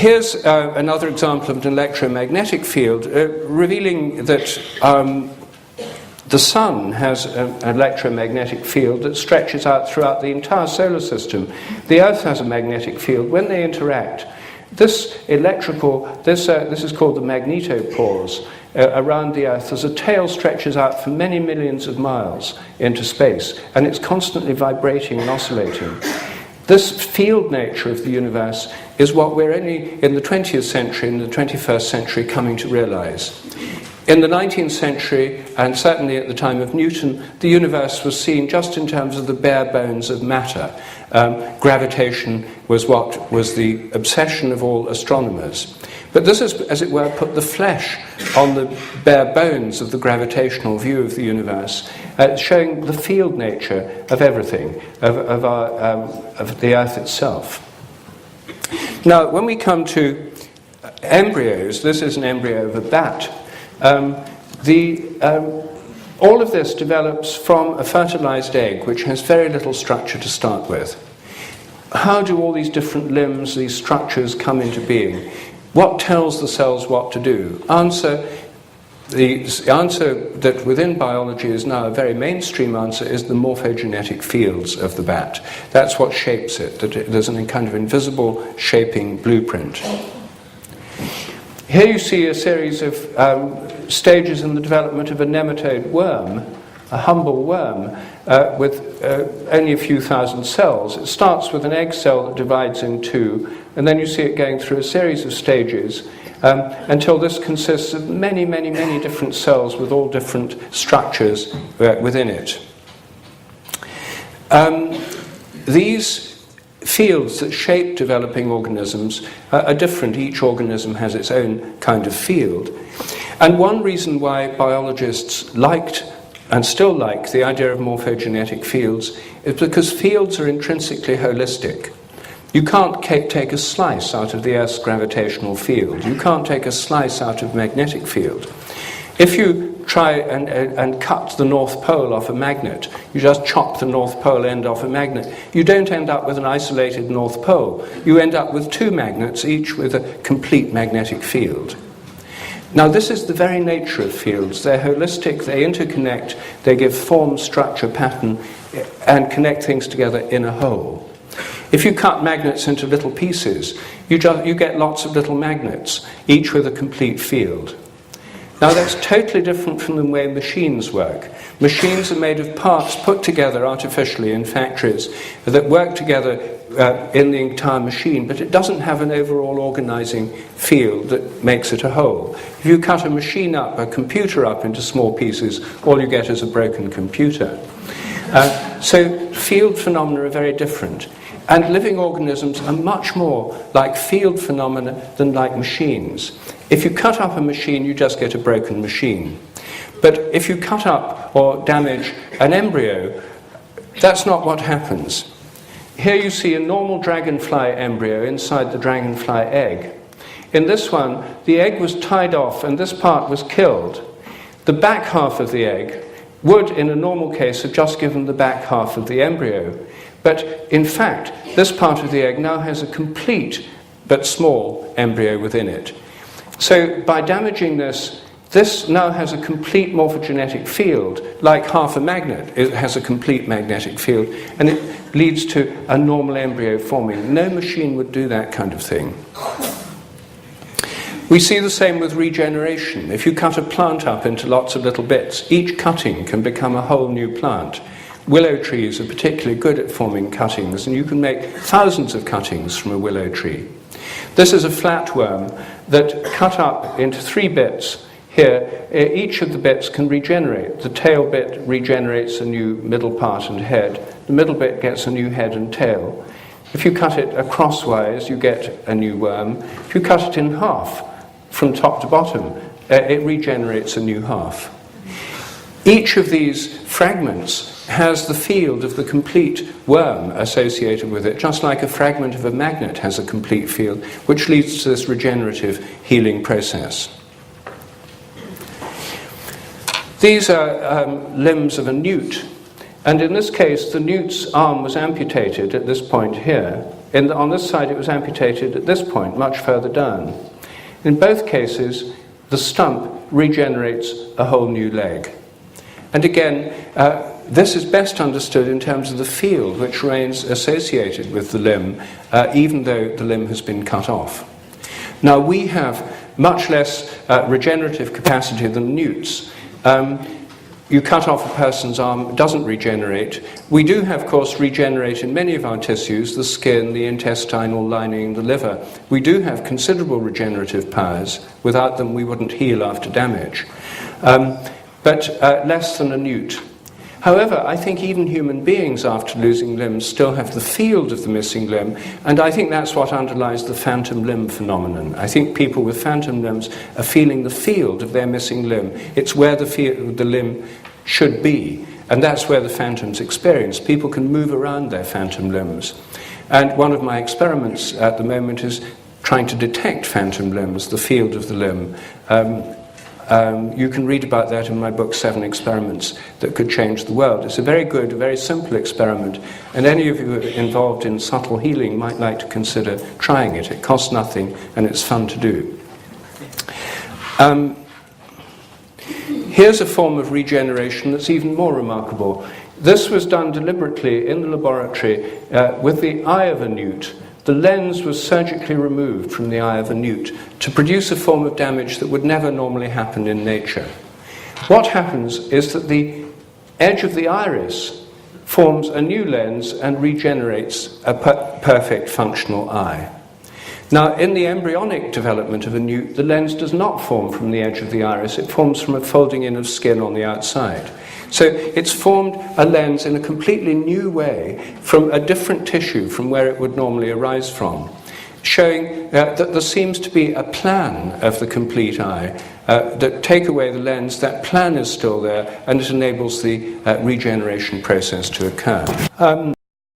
Here's another example of an electromagnetic field revealing that the Sun has an electromagnetic field that stretches out throughout the entire solar system. The Earth has a magnetic field. When they interact, this is called the magnetopause around the Earth, as a tail stretches out for many millions of miles into space, and it's constantly vibrating and oscillating. This field nature of the universe is what we're only in the 20th century and the 21st century coming to realize. In the 19th century, and certainly at the time of Newton, the universe was seen just in terms of the bare bones of matter. Gravitation was what was the obsession of all astronomers. But this has, as it were, put the flesh on the bare bones of the gravitational view of the universe, showing the field nature of everything, of the Earth itself. Now, when we come to embryos, this is an embryo of a bat. All of this develops from a fertilized egg, which has very little structure to start with. How do all these different limbs, these structures come into being? What tells the cells what to do? The answer that within biology is now a very mainstream answer is the morphogenetic fields of the bat. That's what shapes it, that there's a kind of invisible shaping blueprint. Here you see a series of stages in the development of a nematode worm, a humble worm, with only a few thousand cells. It starts with an egg cell that divides in two, and then you see it going through a series of stages until this consists of many, many, many different cells with all different structures within it. These fields that shape developing organisms are different. Each organism has its own kind of field. And one reason why biologists liked and still like the idea of morphogenetic fields is because fields are intrinsically holistic. You can't take a slice out of the Earth's gravitational field. You can't take a slice out of magnetic field. If you try and cut the North Pole off a magnet, you just chop the North Pole end off a magnet, you don't end up with an isolated North Pole. You end up with two magnets, each with a complete magnetic field. Now, this is the very nature of fields. They're holistic, they interconnect, they give form, structure, pattern, and connect things together in a whole. If you cut magnets into little pieces, you get lots of little magnets, each with a complete field. Now, that's totally different from the way machines work. Machines are made of parts put together artificially in factories that work together in the entire machine, but it doesn't have an overall organizing field that makes it a whole. If you cut a machine up, a computer up into small pieces, all you get is a broken computer. So field phenomena are very different. And living organisms are much more like field phenomena than like machines. If you cut up a machine, you just get a broken machine. But if you cut up or damage an embryo, that's not what happens. Here you see a normal dragonfly embryo inside the dragonfly egg. In this one, the egg was tied off and this part was killed. The back half of the egg would, in a normal case, have just given the back half of the embryo. But in fact, this part of the egg now has a complete but small embryo within it. So by damaging this, this now has a complete morphogenetic field, like half a magnet. It has a complete magnetic field, and it leads to a normal embryo forming. No machine would do that kind of thing. We see the same with regeneration. If you cut a plant up into lots of little bits, each cutting can become a whole new plant. Willow trees are particularly good at forming cuttings, and you can make thousands of cuttings from a willow tree. This is a flatworm that, cut up into 3 bits here, each of the bits can regenerate. The tail bit regenerates a new middle part and head. The middle bit gets a new head and tail. If you cut it crosswise, you get a new worm. If you cut it in half, from top to bottom, it regenerates a new half. Each of these fragments has the field of the complete worm associated with it, just like a fragment of a magnet has a complete field, which leads to this regenerative healing process. These are limbs of a newt, and in this case the newt's arm was amputated at this point here. On this side it was amputated at this point, much further down. In both cases, the stump regenerates a whole new leg. And again, this is best understood in terms of the field which remains associated with the limb, even though the limb has been cut off. Now, we have much less regenerative capacity than newts. You cut off a person's arm, it doesn't regenerate. We do, of course, regenerate in many of our tissues, the skin, the intestinal lining, the liver. We do have considerable regenerative powers. Without them, we wouldn't heal after damage. But less than a newt. However, I think even human beings, after losing limbs, still have the field of the missing limb, and I think that's what underlies the phantom limb phenomenon. I think people with phantom limbs are feeling the field of their missing limb. It's where the limb should be, and that's where the phantoms experience. People can move around their phantom limbs. And one of my experiments at the moment is trying to detect phantom limbs, the field of the limb. You can read about that in my book, 7 Experiments That Could Change the World. It's a very good, very simple experiment, and any of you who are involved in subtle healing might like to consider trying it. It costs nothing, and it's fun to do. Here's a form of regeneration that's even more remarkable. This was done deliberately in the laboratory with the eye of a newt. The lens was surgically removed from the eye of a newt to produce a form of damage that would never normally happen in nature. What happens is that the edge of the iris forms a new lens and regenerates a perfect functional eye. Now, in the embryonic development of a newt, the lens does not form from the edge of the iris, it forms from a folding in of skin on the outside. So it's formed a lens in a completely new way from a different tissue from where it would normally arise from, showing that there seems to be a plan of the complete eye. That take away the lens, that plan is still there, and it enables the regeneration process to occur.